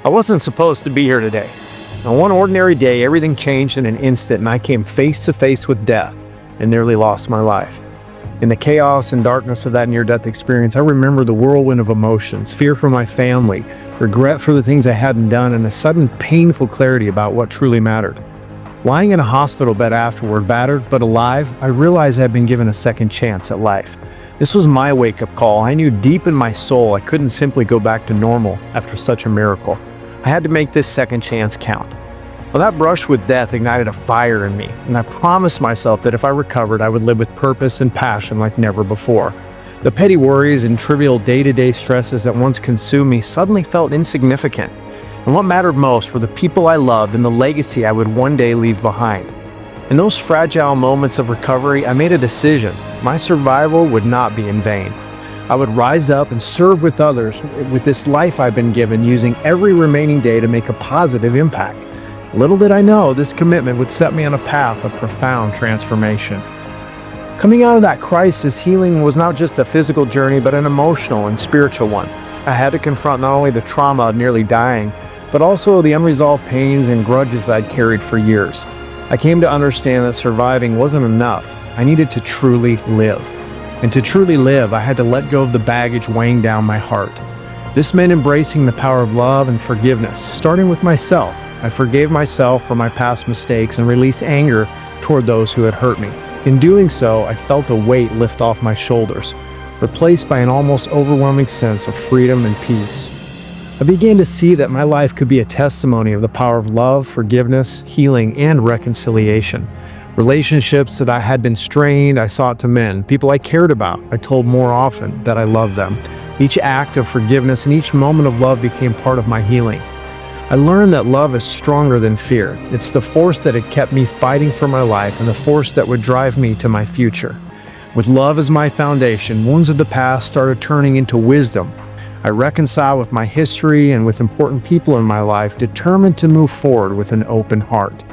I wasn't supposed to be here today. On one ordinary day, everything changed in an instant, and I came face to face with death and nearly lost my life. In the chaos and darkness of that near-death experience, I remember the whirlwind of emotions, fear for my family, regret for the things I hadn't done, and a sudden painful clarity about what truly mattered. Lying in a hospital bed afterward, battered but alive, I realized I had been given a second chance at life. This was my wake-up call. I knew deep in my soul I couldn't simply go back to normal after such a miracle. I had to make this second chance count. Well, that brush with death ignited a fire in me, and I promised myself that if I recovered, I would live with purpose and passion like never before. The petty worries and trivial day-to-day stresses that once consumed me suddenly felt insignificant, and what mattered most were the people I loved and the legacy I would one day leave behind. In those fragile moments of recovery, I made a decision. My survival would not be in vain. I would rise up and serve with others with this life I've been given, using every remaining day to make a positive impact. Little did I know this commitment would set me on a path of profound transformation. Coming out of that crisis, healing was not just a physical journey, but an emotional and spiritual one. I had to confront not only the trauma of nearly dying, but also the unresolved pains and grudges I'd carried for years. I came to understand that surviving wasn't enough. I needed to truly live. And to truly live, I had to let go of the baggage weighing down my heart. This meant embracing the power of love and forgiveness, starting with myself. I forgave myself for my past mistakes and released anger toward those who had hurt me. In doing so, I felt a weight lift off my shoulders, replaced by an almost overwhelming sense of freedom and peace. I began to see that my life could be a testimony of the power of love, forgiveness, healing, and reconciliation. Relationships that I had been strained, I sought to mend. People I cared about, I told more often that I loved them. Each act of forgiveness and each moment of love became part of my healing. I learned that love is stronger than fear. It's the force that had kept me fighting for my life and the force that would drive me to my future. With love as my foundation, wounds of the past started turning into wisdom. I reconciled with my history and with important people in my life, determined to move forward with an open heart.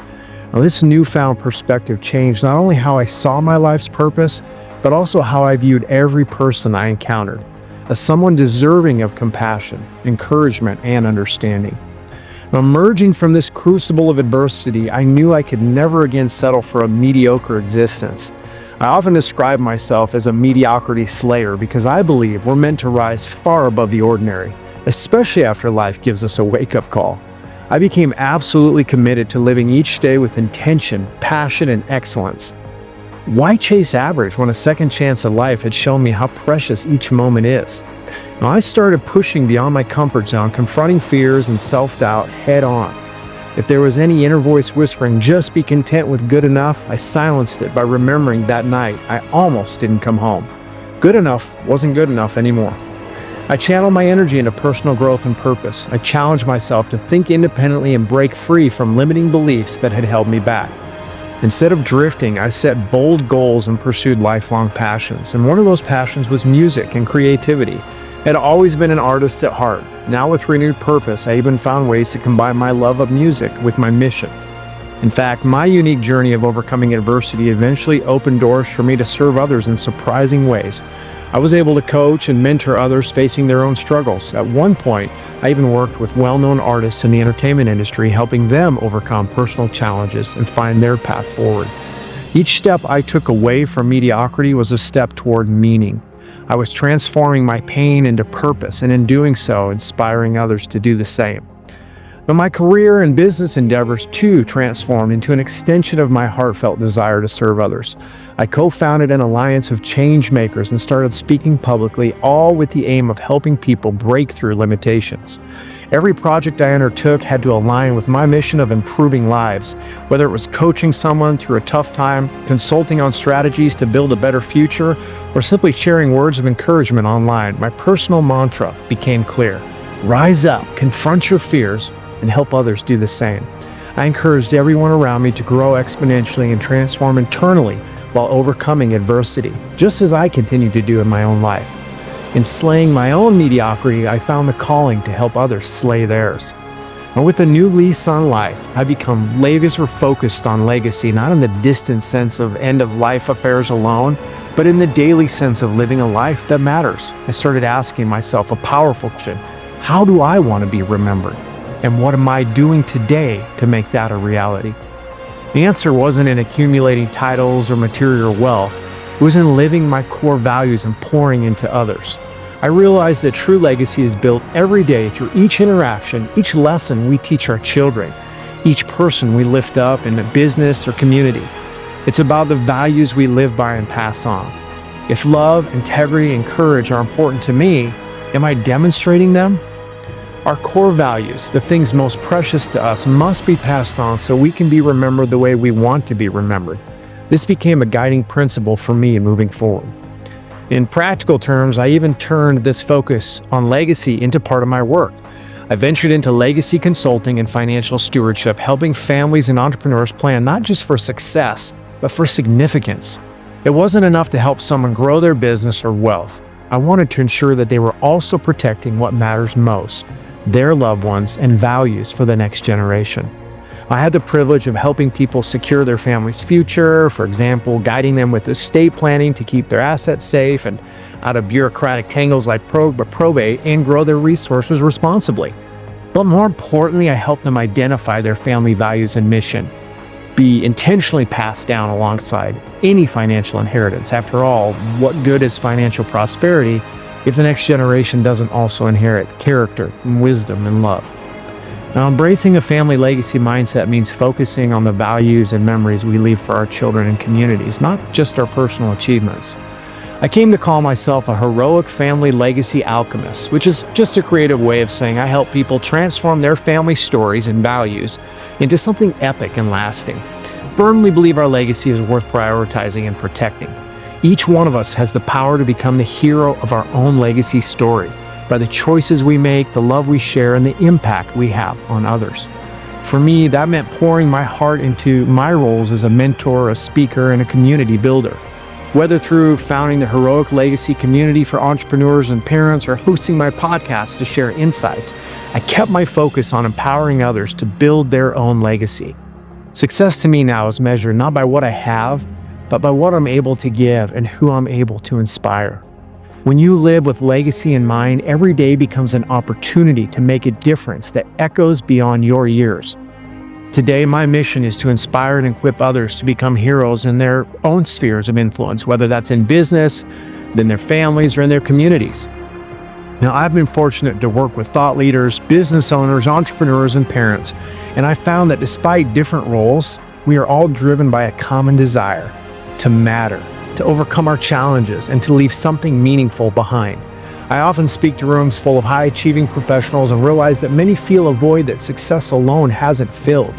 Now, this newfound perspective changed not only how I saw my life's purpose, but also how I viewed every person I encountered, as someone deserving of compassion, encouragement, and understanding. Now, emerging from this crucible of adversity, I knew I could never again settle for a mediocre existence. I often describe myself as a mediocrity slayer because I believe we're meant to rise far above the ordinary, especially after life gives us a wake-up call. I became absolutely committed to living each day with intention, passion, and excellence. Why chase average when a second chance at life had shown me how precious each moment is? Now, I started pushing beyond my comfort zone, confronting fears and self-doubt head-on. If there was any inner voice whispering, "Just be content with good enough," I silenced it by remembering that night I almost didn't come home. Good enough wasn't good enough anymore. I channeled my energy into personal growth and purpose. I challenged myself to think independently and break free from limiting beliefs that had held me back. Instead of drifting, I set bold goals and pursued lifelong passions. And one of those passions was music and creativity. I had always been an artist at heart. Now, with renewed purpose, I even found ways to combine my love of music with my mission. In fact, my unique journey of overcoming adversity eventually opened doors for me to serve others in surprising ways. I was able to coach and mentor others facing their own struggles. At one point, I even worked with well-known artists in the entertainment industry, helping them overcome personal challenges and find their path forward. Each step I took away from mediocrity was a step toward meaning. I was transforming my pain into purpose, and in doing so, inspiring others to do the same. But my career and business endeavors too transformed into an extension of my heartfelt desire to serve others. I co-founded an alliance of change makers and started speaking publicly, all with the aim of helping people break through limitations. Every project I undertook had to align with my mission of improving lives, whether it was coaching someone through a tough time, consulting on strategies to build a better future, or simply sharing words of encouragement online. My personal mantra became clear: rise up, confront your fears, and help others do the same. I encouraged everyone around me to grow exponentially and transform internally while overcoming adversity, just as I continue to do in my own life. In slaying my own mediocrity, I found the calling to help others slay theirs. And with a new lease on life, I become laser-focused on legacy, not in the distant sense of end-of-life affairs alone, but in the daily sense of living a life that matters. I started asking myself a powerful question: how do I want to be remembered? And what am I doing today to make that a reality? The answer wasn't in accumulating titles or material wealth. It was in living my core values and pouring into others. I realized that true legacy is built every day through each interaction, each lesson we teach our children, each person we lift up in a business or community. It's about the values we live by and pass on. If love, integrity, and courage are important to me, am I demonstrating them? Our core values, the things most precious to us, must be passed on so we can be remembered the way we want to be remembered. This became a guiding principle for me moving forward. In practical terms, I even turned this focus on legacy into part of my work. I ventured into legacy consulting and financial stewardship, helping families and entrepreneurs plan not just for success, but for significance. It wasn't enough to help someone grow their business or wealth. I wanted to ensure that they were also protecting what matters most, their loved ones and values for the next generation. I had the privilege of helping people secure their family's future, for example, guiding them with estate planning to keep their assets safe and out of bureaucratic tangles like probate, and grow their resources responsibly. But more importantly, I helped them identify their family values and mission, be intentionally passed down alongside any financial inheritance. After all, what good is financial prosperity if the next generation doesn't also inherit character and wisdom and love? Now, embracing a family legacy mindset means focusing on the values and memories we leave for our children and communities, not just our personal achievements. I came to call myself a heroic family legacy alchemist, which is just a creative way of saying I help people transform their family stories and values into something epic and lasting. Firmly believe our legacy is worth prioritizing and protecting. Each one of us has the power to become the hero of our own legacy story by the choices we make, the love we share, and the impact we have on others. For me, that meant pouring my heart into my roles as a mentor, a speaker, and a community builder. Whether through founding the Heroic Legacy community for entrepreneurs and parents or hosting my podcast to share insights, I kept my focus on empowering others to build their own legacy. Success to me now is measured not by what I have, but by what I'm able to give and who I'm able to inspire. When you live with legacy in mind, every day becomes an opportunity to make a difference that echoes beyond your years. Today, my mission is to inspire and equip others to become heroes in their own spheres of influence, whether that's in business, in their families, or in their communities. Now, I've been fortunate to work with thought leaders, business owners, entrepreneurs, and parents, and I found that despite different roles, we are all driven by a common desire to matter, to overcome our challenges, and to leave something meaningful behind. I often speak to rooms full of high-achieving professionals and realize that many feel a void that success alone hasn't filled.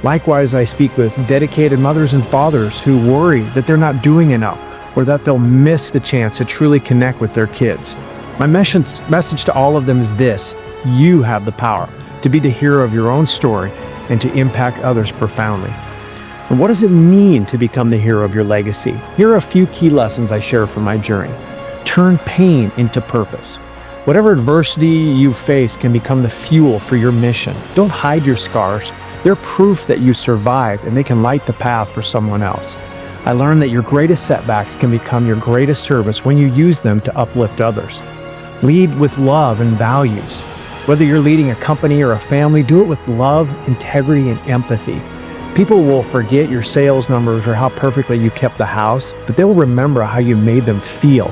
Likewise, I speak with dedicated mothers and fathers who worry that they're not doing enough or that they'll miss the chance to truly connect with their kids. My message to all of them is this: you have the power to be the hero of your own story and to impact others profoundly. And what does it mean to become the hero of your legacy? Here are a few key lessons I share from my journey. Turn pain into purpose. Whatever adversity you face can become the fuel for your mission. Don't hide your scars. They're proof that you survived, and they can light the path for someone else. I learned that your greatest setbacks can become your greatest service when you use them to uplift others. Lead with love and values. Whether you're leading a company or a family, do it with love, integrity, and empathy. People will forget your sales numbers or how perfectly you kept the house, but they'll remember how you made them feel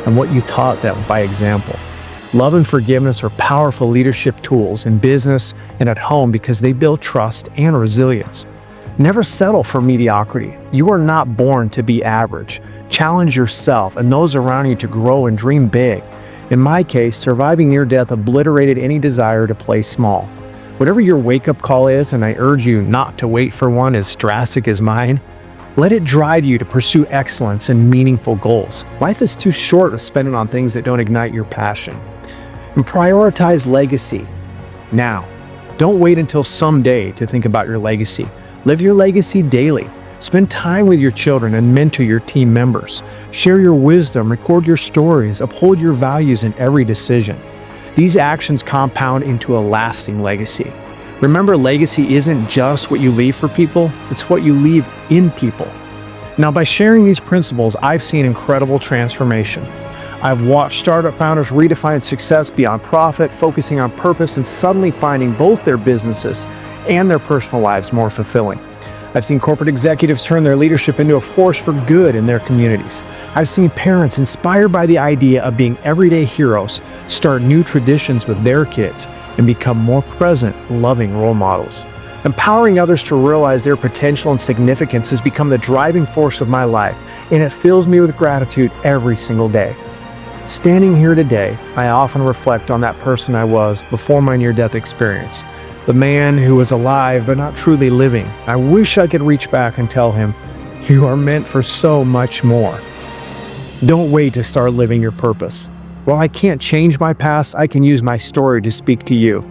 and what you taught them by example. Love and forgiveness are powerful leadership tools in business and at home because they build trust and resilience. Never settle for mediocrity. You are not born to be average. Challenge yourself and those around you to grow and dream big. In my case, surviving near death obliterated any desire to play small. Whatever your wake-up call is, and I urge you not to wait for one as drastic as mine, let it drive you to pursue excellence and meaningful goals. Life is too short to spend it on things that don't ignite your passion. And prioritize legacy now. Don't wait until someday to think about your legacy. Live your legacy daily. Spend time with your children and mentor your team members. Share your wisdom, record your stories, uphold your values in every decision. These actions compound into a lasting legacy. Remember, legacy isn't just what you leave for people, it's what you leave in people. Now, by sharing these principles, I've seen incredible transformation. I've watched startup founders redefine success beyond profit, focusing on purpose and suddenly finding both their businesses and their personal lives more fulfilling. I've seen corporate executives turn their leadership into a force for good in their communities. I've seen parents inspired by the idea of being everyday heroes start new traditions with their kids and become more present, loving role models. Empowering others to realize their potential and significance has become the driving force of my life, and it fills me with gratitude every single day. Standing here today, I often reflect on that person I was before my near-death experience. The man who was alive but not truly living. I wish I could reach back and tell him, "You are meant for so much more." Don't wait to start living your purpose. While I can't change my past, I can use my story to speak to you.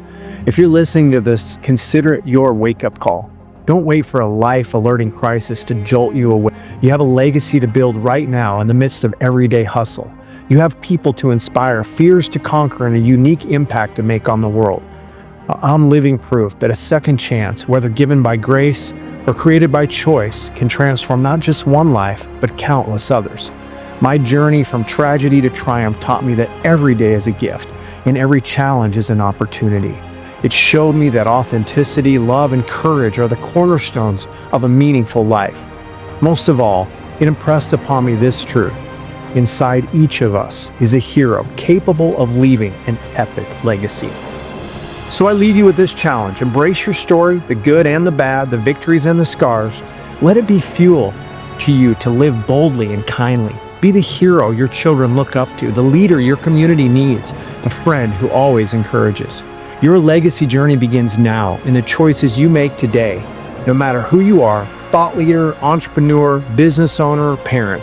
If you're listening to this, consider it your wake-up call. Don't wait for a life-alerting crisis to jolt you away. You have a legacy to build right now in the midst of everyday hustle. You have people to inspire, fears to conquer, and a unique impact to make on the world. I'm living proof that a second chance, whether given by grace or created by choice, can transform not just one life, but countless others. My journey from tragedy to triumph taught me that every day is a gift, and every challenge is an opportunity. It showed me that authenticity, love, and courage are the cornerstones of a meaningful life. Most of all, it impressed upon me this truth. Inside each of us is a hero capable of leaving an epic legacy. So I leave you with this challenge. Embrace your story, the good and the bad, the victories and the scars. Let it be fuel to you to live boldly and kindly. Be the hero your children look up to, the leader your community needs, the friend who always encourages. Your legacy journey begins now in the choices you make today. No matter who you are, thought leader, entrepreneur, business owner, parent,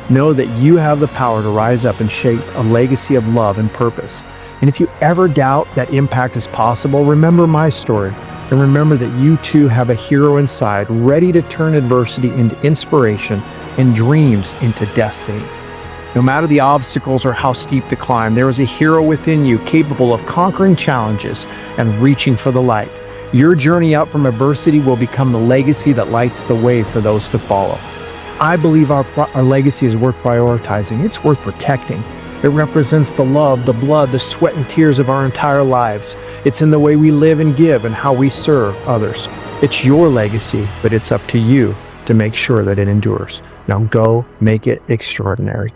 know that you have the power to rise up and shape a legacy of love and purpose. And if you ever doubt that impact is possible, remember my story and remember that you too have a hero inside, ready to turn adversity into inspiration and dreams into destiny. No matter the obstacles or how steep the climb, there is a hero within you capable of conquering challenges and reaching for the light. Your journey out from adversity will become the legacy that lights the way for those to follow. I believe our legacy is worth prioritizing. It's worth protecting. It represents the love, the blood, the sweat and tears of our entire lives. It's in the way we live and give and how we serve others. It's your legacy, but it's up to you to make sure that it endures. Now go make it extraordinary.